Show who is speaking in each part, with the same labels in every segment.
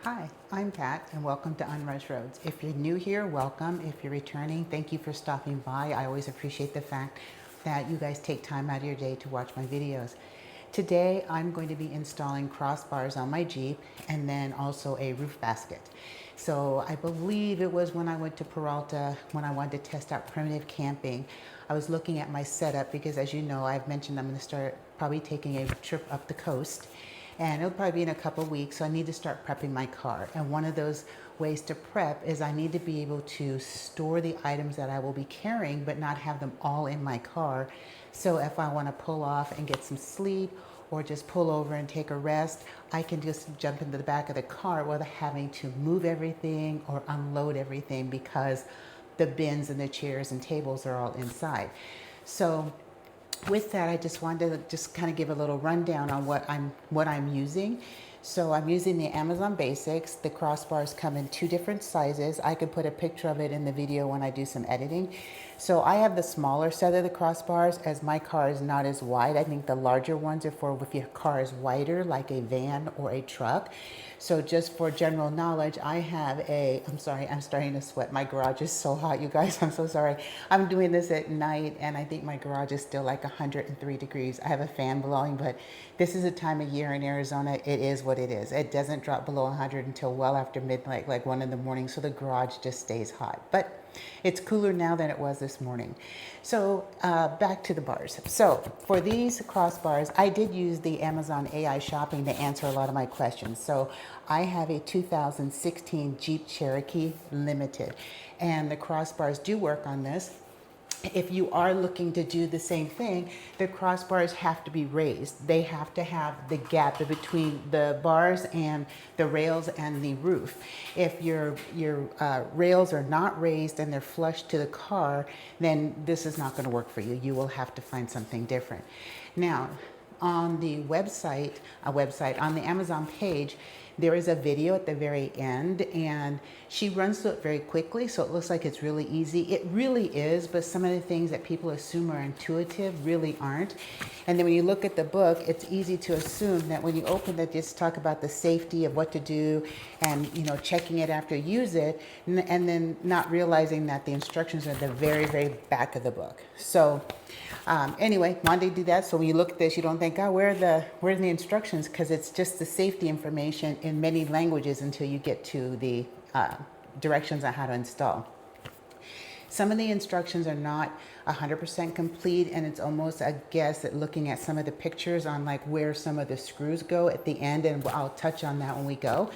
Speaker 1: Hi, I'm Pat and welcome to Unrushed Roads. If you're new here, welcome. If you're returning, thank you for stopping by. I always appreciate the fact that you guys take time out of your day to watch my videos. Today, I'm going to be installing crossbars on my Jeep and then also a roof basket. So I believe it was when I went to Peralta when I wanted to test out primitive camping. I was looking at my setup because, as you know, I've mentioned I'm going to start probably taking a trip up the coast, and it'll probably be in a couple of weeks, so I need to start prepping my car. And one of those ways to prep is I need to be able to store the items that I will be carrying but not have them all in my car. So if I want to pull off and get some sleep or just pull over and take a rest, I can just jump into the back of the car without having to move everything or unload everything because the bins and the chairs and tables are all inside. So with that, I just wanted to just kind of give a little rundown on what I'm using. So I'm using the Amazon Basics. The crossbars come in two different sizes. I could put a picture of it in the video when I do some editing. So I have the smaller set of the crossbars as my car is not as wide. I think the larger ones are for if your car is wider, like a van or a truck. So just for general knowledge, I have I'm sorry, I'm starting to sweat. My garage is so hot, you guys. I'm so sorry. I'm doing this at night and I think my garage is still like 103 degrees. I have a fan blowing, but this is a time of year in Arizona. It is what it is. It doesn't drop below 100 until well after midnight, like 1 in the morning. So the garage just stays hot. But it's cooler now than it was this morning. So back to the bars. So for these crossbars, I did use the Amazon AI shopping to answer a lot of my questions. So I have a 2016 Jeep Cherokee Limited, and the crossbars do work on this. If you are looking to do the same thing, the crossbars have to be raised. They have to have the gap between the bars and the rails and the roof. If your rails are not raised and they're flush to the car, then this is not going to work for you. You will have to find something different. Now, on the website, on the Amazon page, there is a video at the very end, and she runs through it very quickly, so it looks like it's really easy. It really is, but some of the things that people assume are intuitive really aren't. And then when you look at the book, it's easy to assume that when you open it, just talk about the safety of what to do and, you know, checking it after you use it, and then not realizing that the instructions are at the very, very back of the book. So anyway, wanted to do that. So when you look at this, you don't think, oh, where's the instructions? Because it's just the safety information in many languages until you get to the directions on how to install. Some of the instructions are not 100% complete, and it's almost a guess at looking at some of the pictures on like where some of the screws go at the end, and I'll touch on that when we go.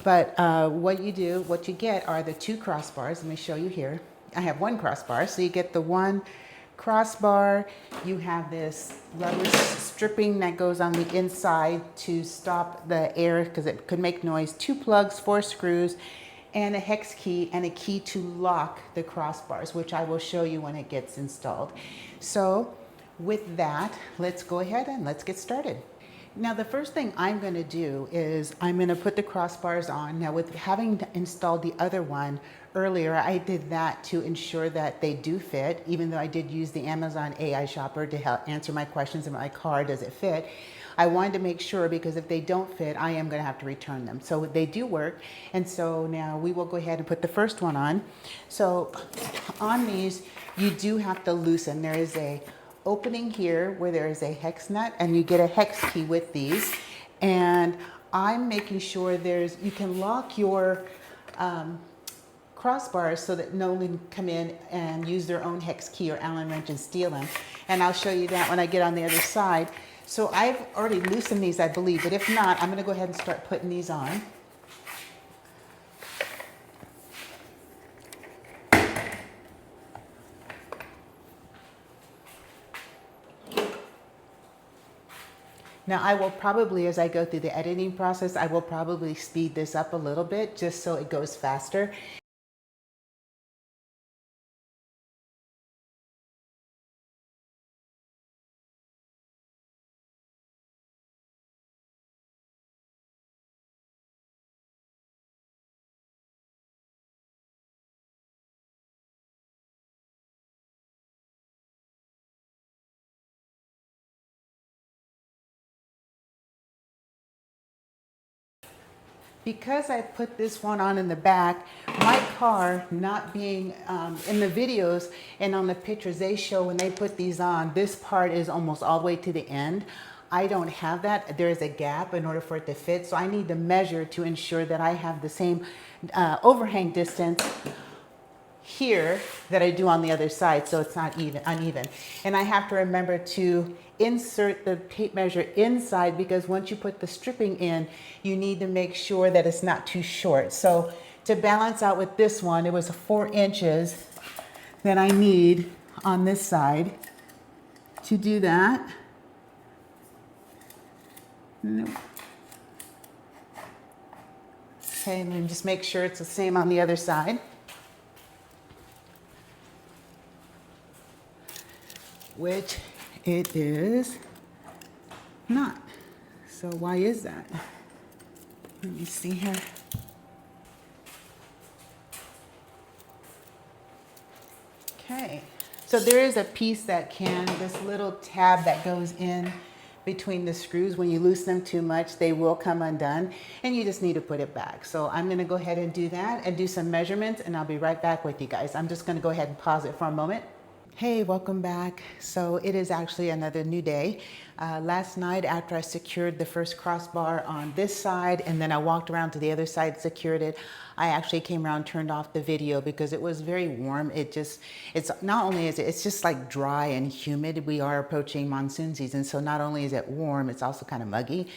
Speaker 1: But what you get are the two crossbars. Let me show you here. I have one crossbar, so you get the one crossbar. You have this rubber stripping that goes on the inside to stop the air because it could make noise. 2 plugs, 4 screws, and a hex key and a key to lock the crossbars, which I will show you when it gets installed. So with that, let's go ahead and let's get started. Now, the first thing I'm going to do is I'm going to put the crossbars on. Now, with having installed the other one earlier, I did that to ensure that they do fit, even though I did use the Amazon AI shopper to help answer my questions in my car, does it fit? I wanted to make sure, because if they don't fit, I am going to have to return them. So they do work. And so now we will go ahead and put the first one on. So on these, you do have to loosen. There is a opening here where there is a hex nut, and you get a hex key with these. And I'm making sure you can lock your crossbars so that no one can come in and use their own hex key or Allen wrench and steal them. And I'll show you that when I get on the other side. So I've already loosened these, I believe, but if not, I'm going to go ahead and start putting these on. Now I will probably, as I go through the editing process, I will probably speed this up a little bit just so it goes faster. Because I put this one on in the back, my car not being in the videos and on the pictures they show when they put these on, this part is almost all the way to the end. I don't have that. There is a gap in order for it to fit. So I need to measure to ensure that I have the same overhang distance here that I do on the other side, so it's not uneven. And I have to remember to insert the tape measure inside, because once you put the stripping in, you need to make sure that it's not too short. So to balance out with this one, it was 4 inches that I need on this side to do that. Nope. Okay, and then just make sure it's the same on the other side. Which it is not. So why is that? Let me see here. Okay, so there is a piece that this little tab that goes in between the screws. When you loosen them too much, they will come undone, and you just need to put it back. So I'm gonna go ahead and do that and do some measurements, and I'll be right back with you guys. I'm just gonna go ahead and pause it for a moment. Hey, welcome back. So it is actually another new day. Last night, after I secured the first crossbar on this side, and then I walked around to the other side, secured it, I actually came around, turned off the video because it was very warm. It's not only is it's just like dry and humid. We are approaching monsoon season, so not only is it warm, it's also kind of muggy.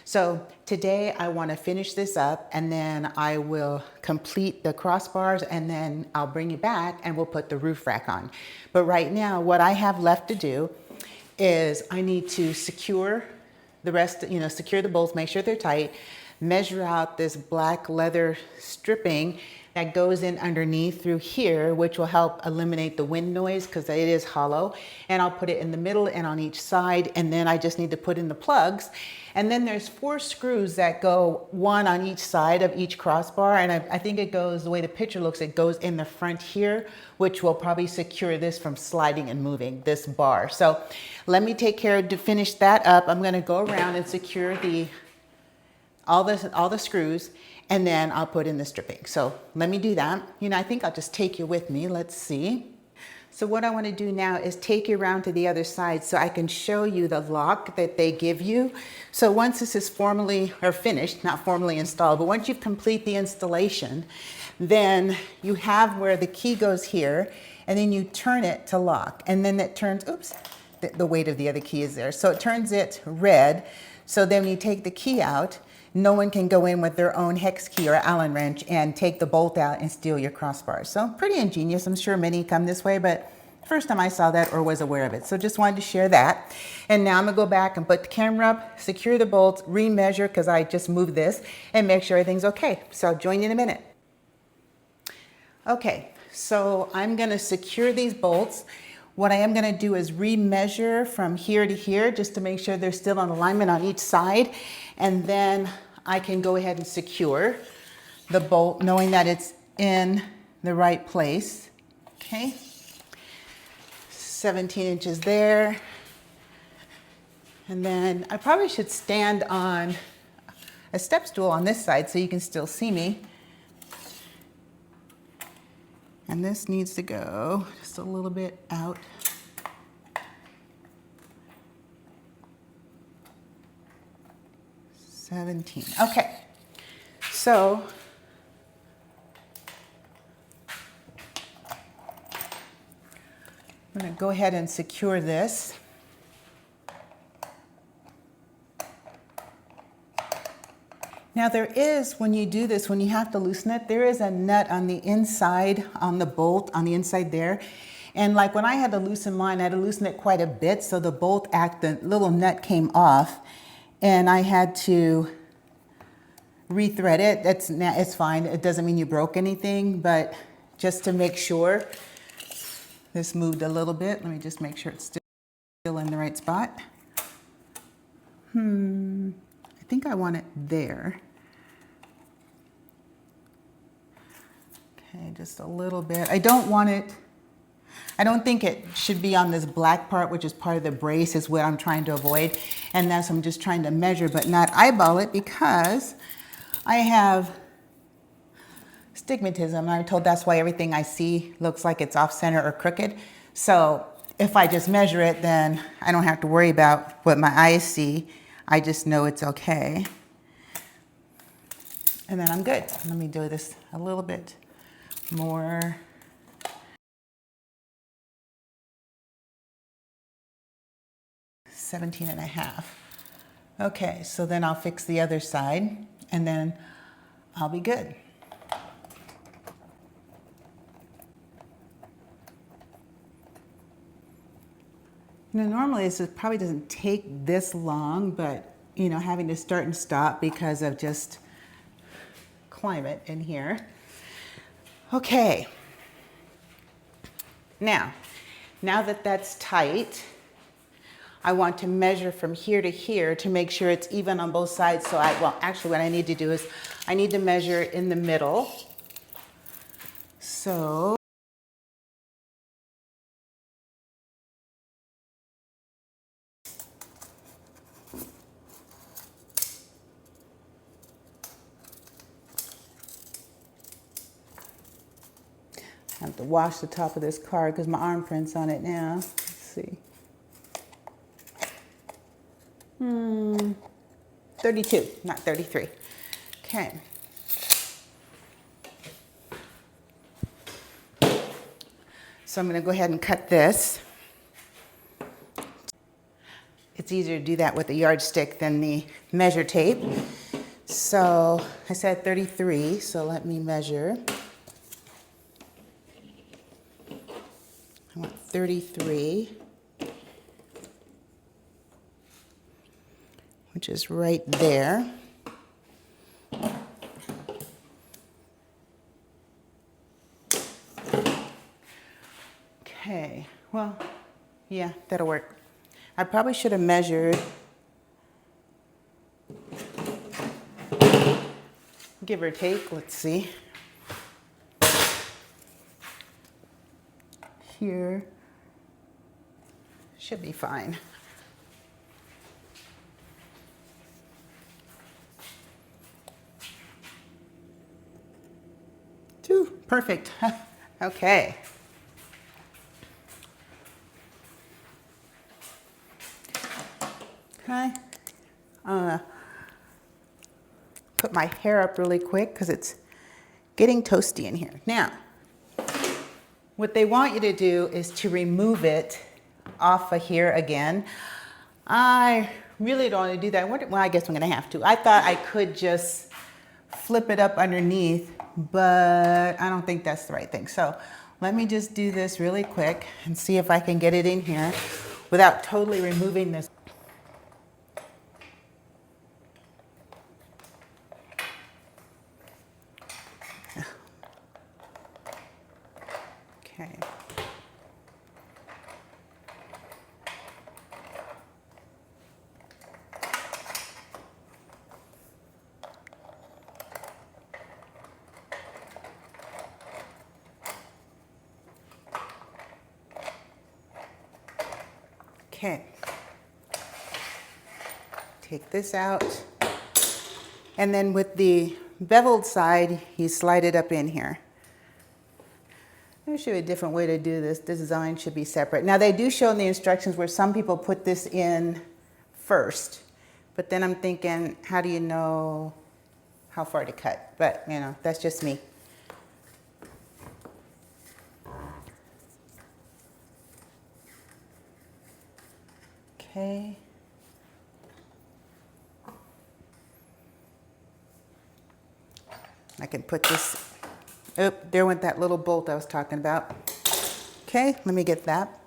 Speaker 1: So today I want to finish this up, and then I will complete the crossbars, and then I'll bring you back and we'll put the roof rack on. But right now, what I have left to do is I need to secure the rest, secure the bolts, make sure they're tight, measure out this black leather stripping that goes in underneath through here, which will help eliminate the wind noise because it is hollow. And I'll put it in the middle and on each side, and then I just need to put in the plugs. And then there's 4 screws that go, 1 on each side of each crossbar. And I think it goes, the way the picture looks, it goes in the front here, which will probably secure this from sliding and moving, this bar. So let me take care to finish that up. I'm gonna go around and secure all the screws, and then I'll put in the stripping. So let me do that. I think I'll just take you with me. Let's see. So what I want to do now is take you around to the other side so I can show you the lock that they give you. So once this is formally, or finished, not formally installed, but once you complete the installation, then you have where the key goes here, and then you turn it to lock, and then it turns, oops, the weight of the other key is there. So it turns it red. So then you take the key out, no one can go in with their own hex key or Allen wrench and take the bolt out and steal your crossbars. So pretty ingenious. I'm sure many come this way, but first time I saw that or was aware of it. So just wanted to share that. And now I'm gonna go back and put the camera up, secure the bolts, remeasure, because I just moved this, and make sure everything's okay. So I'll join you in a minute. Okay, so I'm gonna secure these bolts. What I am gonna do is remeasure from here to here just to make sure they're still in alignment on each side. And then I can go ahead and secure the bolt knowing that it's in the right place. Okay, 17 inches there. And then I probably should stand on a step stool on this side so you can still see me. And this needs to go just a little bit out. Okay, so I'm going to go ahead and secure this. Now there is, when you do this, when you have to loosen it, there is a nut on the inside, on the bolt, on the inside there. And like when I had to loosen mine, I had to loosen it quite a bit, so the the little nut came off. And I had to rethread it. It's fine. It doesn't mean you broke anything, but just to make sure, this moved a little bit. Let me just make sure it's still in the right spot. I think I want it there. Okay, just a little bit. I don't think it should be on this black part, which is part of the brace, is what I'm trying to avoid. And that's, I'm just trying to measure, but not eyeball it, because I have stigmatism. I'm told that's why everything I see looks like it's off center or crooked. So if I just measure it, then I don't have to worry about what my eyes see. I just know it's okay. And then I'm good. Let me do this a little bit more. $17 and a half. Okay, so then I'll fix the other side and then I'll be good. You know, normally this probably doesn't take this long, but you know, having to start and stop because of just climate in here. Okay. Now that that's tight, I want to measure from here to here to make sure it's even on both sides. So well, actually what I need to do is I need to measure in the middle. So I have to wash the top of this card because my arm print's on it now. Let's see. 32, not 33. Okay. So I'm going to go ahead and cut this. It's easier to do that with a yardstick than the measure tape. So I said 33, so let me measure. I want 33, which is right there. Okay, well, yeah, that'll work. I probably should have measured, give or take, let's see. Here should be fine. Perfect. Okay. Okay. Put my hair up really quick because it's getting toasty in here. Now, what they want you to do is to remove it off of here again. I really don't want to do that. Well, I guess I'm going to have to. I thought I could just flip it up underneath, but I don't think that's the right thing. So let me just do this really quick and see if I can get it in here without totally removing this. Okay. Okay. Take this out. And then with the beveled side, you slide it up in here. There should be a different way to do this. This design should be separate. Now they do show in the instructions where some people put this in first, but then I'm thinking, how do you know how far to cut? But you know, that's just me. Okay. I can put this, oh, there went that little bolt I was talking about. Okay, let me get that.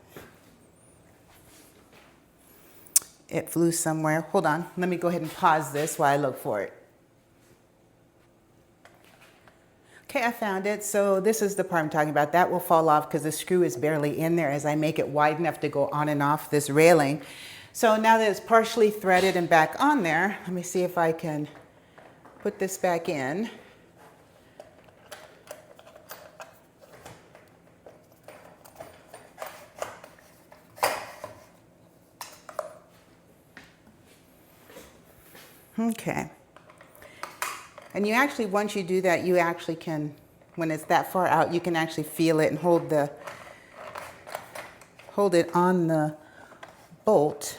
Speaker 1: It flew somewhere. Hold on, let me go ahead and pause this while I look for it. Okay, I found it. So this is the part I'm talking about. That will fall off because the screw is barely in there as I make it wide enough to go on and off this railing. So now that it's partially threaded and back on there, let me see if I can put this back in. Okay. And you actually, once you do that, you actually can, when it's that far out, you can actually feel it and hold it on the bolt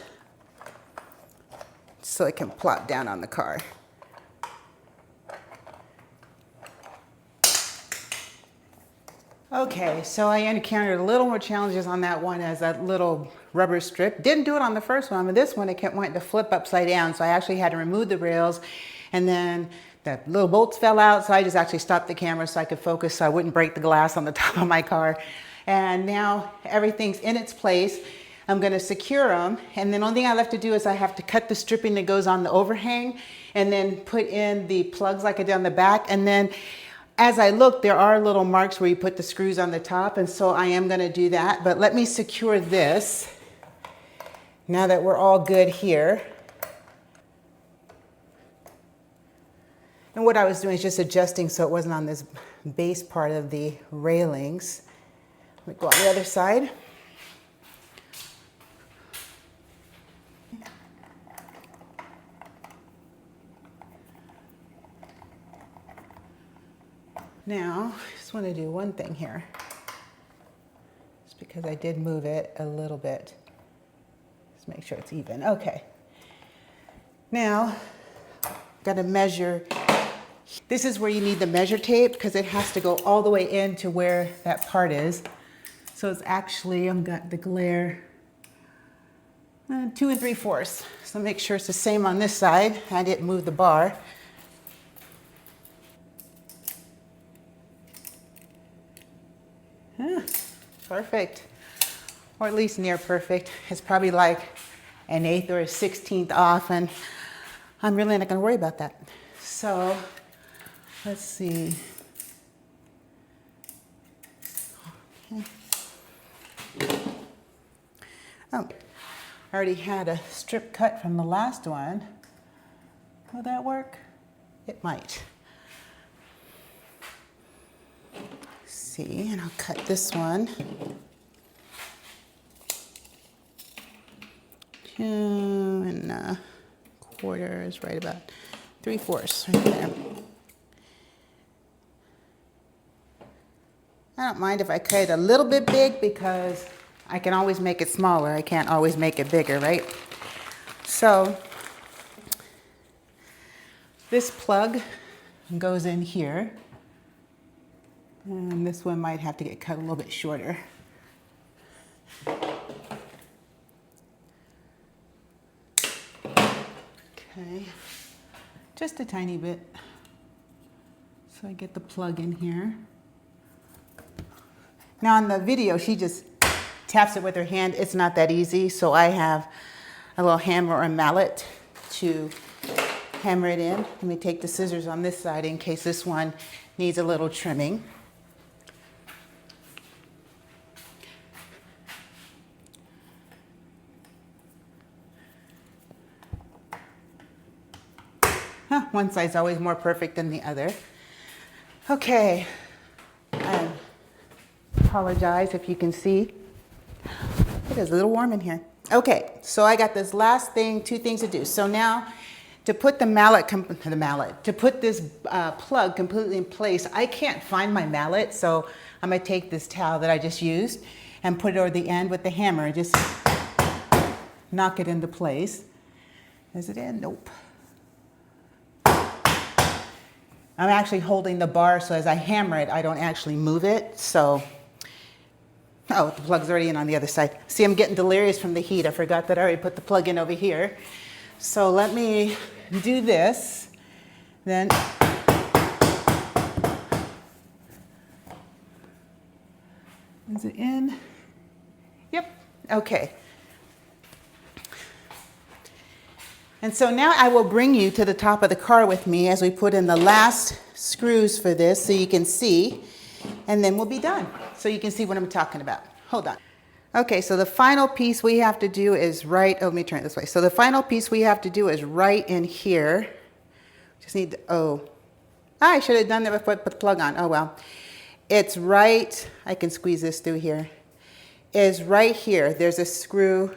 Speaker 1: so it can plop down on the car. Okay, so I encountered a little more challenges on that one as that little rubber strip. Didn't do it on the first one, but this one it kept wanting to flip upside down, so I actually had to remove the rails, and then the little bolts fell out, so I just actually stopped the camera so I could focus so I wouldn't break the glass on the top of my car. And now everything's in its place. I'm gonna secure them, and then the only thing I left to do is I have to cut the stripping that goes on the overhang and then put in the plugs like I did on the back. And then as I look, there are little marks where you put the screws on the top, and so I am gonna do that. But let me secure this now that we're all good here. And what I was doing is just adjusting so it wasn't on this base part of the railings. Let me go on the other side. Now, I just want to do one thing here, just because I did move it a little bit. Just make sure it's even. Okay. Now, got to measure. This is where you need the measure tape because it has to go all the way into where that part is. So it's actually, I've got the glare 2 3/4. So make sure it's the same on this side. I didn't move the bar. Yeah, perfect, or at least near perfect. It's probably like an 1/8 or a 1/16 off, and I'm really not going to worry about that. So let's see. Okay. Oh, I already had a strip cut from the last one. Will that work? It might. See, and I'll cut this one. 2 1/4 is right about 3/4 right there. I don't mind if I cut it a little bit big because I can always make it smaller. I can't always make it bigger, right? So this plug goes in here. And this one might have to get cut a little bit shorter. Okay, just a tiny bit. So I get the plug in here. Now on the video, she just taps it with her hand. It's not that easy, so I have a little hammer or a mallet to hammer it in. Let me take the scissors on this side in case this one needs a little trimming. One side's always more perfect than the other. Okay, I apologize if you can see. It is a little warm in here. Okay, so I got this last thing, 2 things to do. So now to put to put this plug completely in place, I can't find my mallet, so I'm gonna take this towel that I just used and put it over the end with the hammer and just knock it into place. Is it in? Nope. I'm actually holding the bar, so as I hammer it, I don't actually move it. So, oh, the plug's already in on the other side. See, I'm getting delirious from the heat. I forgot that I already put the plug in over here. So let me do this. Then, is it in? Yep, okay. And so now I will bring you to the top of the car with me as we put in the last screws for this so you can see, and then we'll be done. So you can see what I'm talking about. Hold on. Okay, so the final piece we have to do is let me turn it this way. So the final piece we have to do is right in here. Just need to, I should have done that before I put the plug on. Oh well. It's right, I can squeeze this through here. Is right here. There's a screw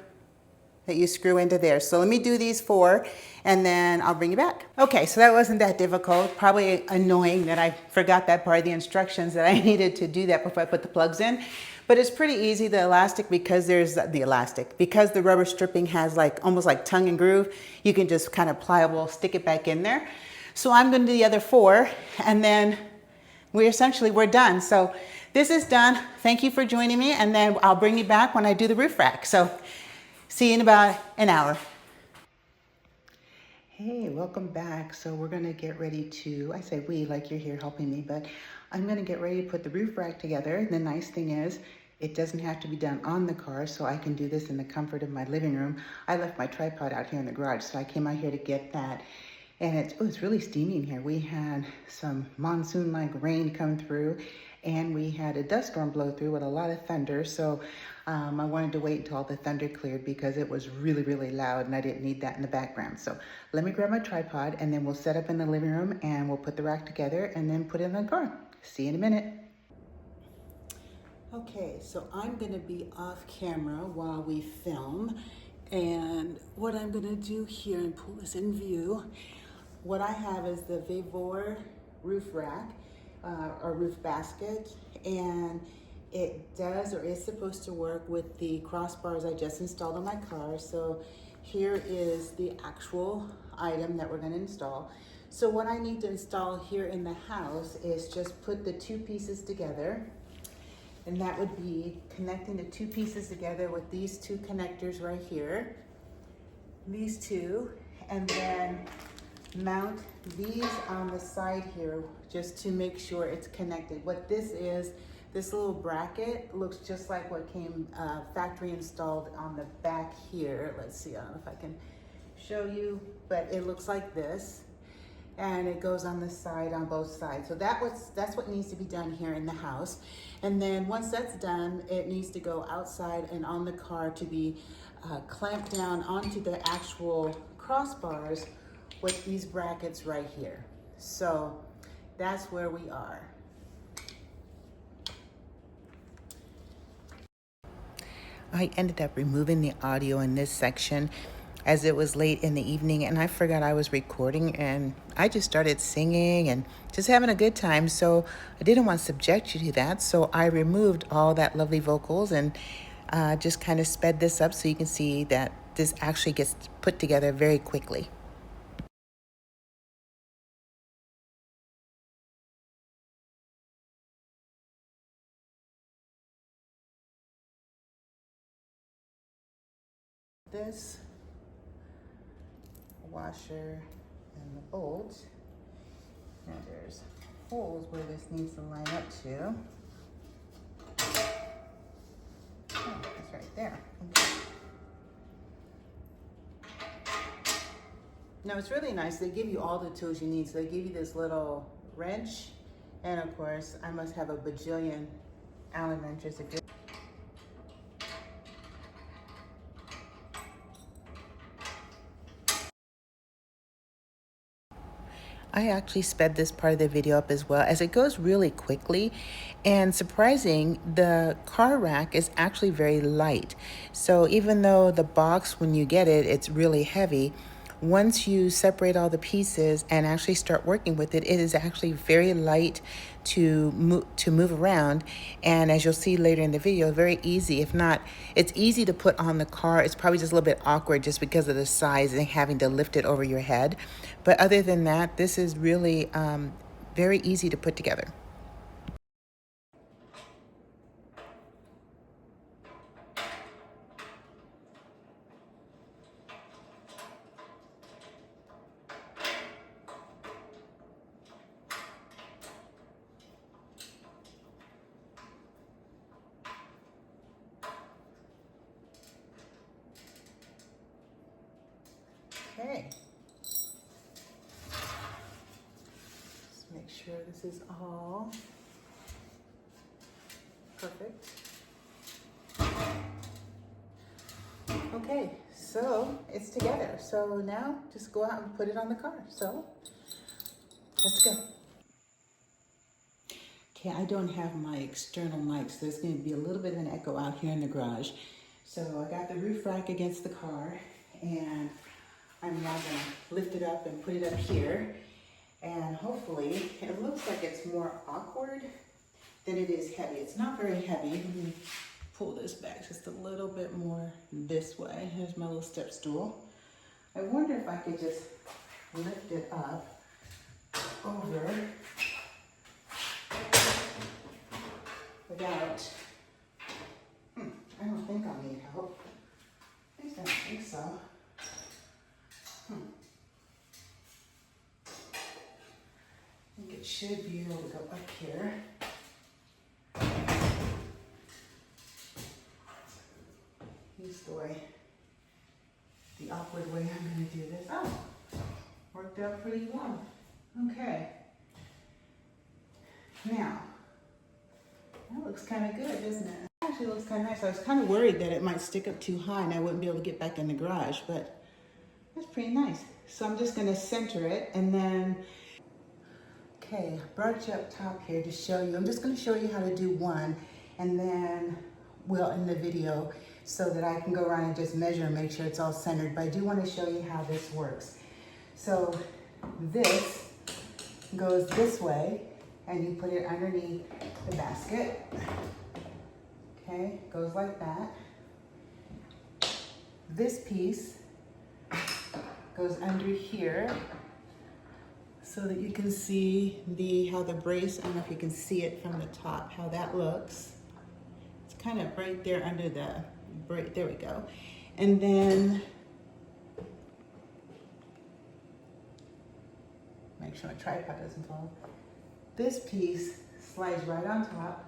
Speaker 1: that you screw into there. So let me do these 4 and then I'll bring you back. Okay, so that wasn't that difficult. Probably annoying that I forgot that part of the instructions, that I needed to do that before I put the plugs in. But it's pretty easy. The elastic, because because the rubber stripping has like almost like tongue and groove, you can just kind of pliable stick it back in there. So I'm going to do the other 4 and then we're done. So this is done. Thank you for joining me, and then I'll bring you back when I do the roof rack. So see you in about an hour. Hey, welcome back. So we're gonna get ready to, I say we like you're here helping me, but I'm gonna get ready to put the roof rack together. The nice thing is it doesn't have to be done on the car, so I can do this in the comfort of my living room. I left my tripod out here in the garage, so I came out here to get that. And it's really steamy in here. We had some monsoon-like rain come through, and we had a dust storm blow through with a lot of thunder. So I wanted to wait until all the thunder cleared because it was really, really loud and I didn't need that in the background. So let me grab my tripod and then we'll set up in the living room and we'll put the rack together and then put it in the car. See you in a minute. Okay, so I'm gonna be off camera while we film. And what I'm gonna do here and pull this in view, what I have is the Vevor roof rack or roof basket, and it does or is supposed to work with the crossbars I just installed on my car. So here is the actual item that we're going to install. So what I need to install here in the house is just put the 2 pieces together, and that would be connecting the 2 pieces together with these 2 connectors right here, these 2, and then mount these on the side here just to make sure it's connected. What this is, this little bracket looks just like what came factory installed on the back here. Let's see, I don't know if I can show you, but it looks like this, and it goes on the side on both sides. So that's what needs to be done here in the house. And then once that's done, it needs to go outside and on the car to be clamped down onto the actual crossbars with these brackets right here. So that's where we are. I ended up removing the audio in this section as it was late in the evening and I forgot I was recording, and I just started singing and just having a good time. So I didn't want to subject you to that. So I removed all that lovely vocals and just kind of sped this up so you can see that this actually gets put together very quickly. This washer and the bolt. Now there's holes where this needs to line up to. Oh, it's right there. Okay. Now it's really nice. They give you all the tools you need. So they give you this little wrench, and of course, I must have a bajillion Allen wrenches. I actually sped this part of the video up as well, as it goes really quickly. And surprising, the car rack is actually very light. So even though the box, when you get it, it's really heavy, once you separate all the pieces and actually start working with it, it is actually very light to move around. And as you'll see later in the video, very easy. If not, it's easy to put on the car. It's probably just a little bit awkward just because of the size and having to lift it over your head. But other than that, this is really very easy to put together. Okay. Just make sure this is all perfect. Okay, so it's together. So now just go out and put it on the car. So let's go. Okay, I don't have my external mic, so there's going to be a little bit of an echo out here in the garage. So I got the roof rack against the car, and I'm now gonna lift it up and put it up here. And hopefully, it looks like it's more awkward than it is heavy. It's not very heavy. Let me pull this back just a little bit more this way. Here's my little step stool. I wonder if I could just lift it up over without, I don't think I'll need help. At least I don't think so. I think it should be able to go up here. Here's the awkward way I'm going to do this. Oh, worked out pretty well. Okay. Now, that looks kind of good, doesn't it? It actually looks kind of nice. I was kind of worried that it might stick up too high and I wouldn't be able to get back in the garage, but that's pretty nice. So I'm just going to center it, and then, okay, I brought you up top here to show you. I'm just going to show you how to do one, and then we'll end the video so that I can go around and just measure and make sure it's all centered. But I do want to show you how this works. So this goes this way, and you put it underneath the basket. Okay, goes like that. This piece goes under here so that you can see how the brace, I don't know if you can see it from the top, how that looks. It's kind of right there under the brace, there we go. And then, make sure my tripod doesn't fall. This piece slides right on top.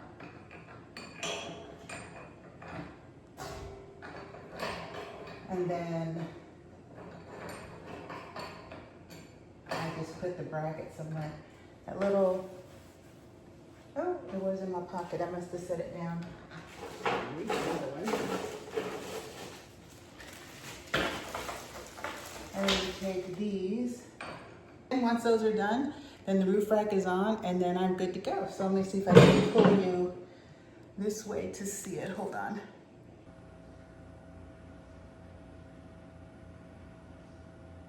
Speaker 1: And then I just put the bracket somewhere. That little, oh, it was in my pocket. I must have set it down. And then you take these. And once those are done, then the roof rack is on, and then I'm good to go. So let me see if I can pull you this way to see it. Hold on.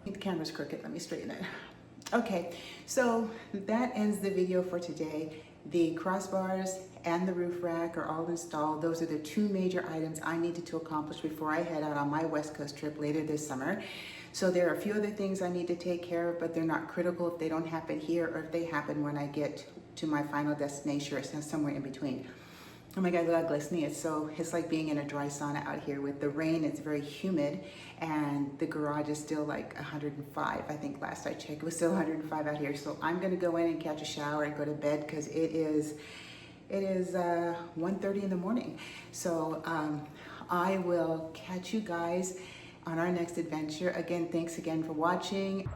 Speaker 1: The camera's crooked, let me straighten it. Okay, so that ends the video for today. The crossbars and the roof rack are all installed. Those are the two major items I needed to accomplish before I head out on my West Coast trip later this summer. So there are a few other things I need to take care of, but they're not critical if they don't happen here or if they happen when I get to my final destination or somewhere in between. Oh my God, look how glistening it is. So it's like being in a dry sauna out here. With the rain, it's very humid, and the garage is still like 105. I think last I checked, it was still 105 out here. So I'm gonna go in and catch a shower and go to bed because it is 1:30 in the morning. So I will catch you guys on our next adventure. Again, thanks again for watching.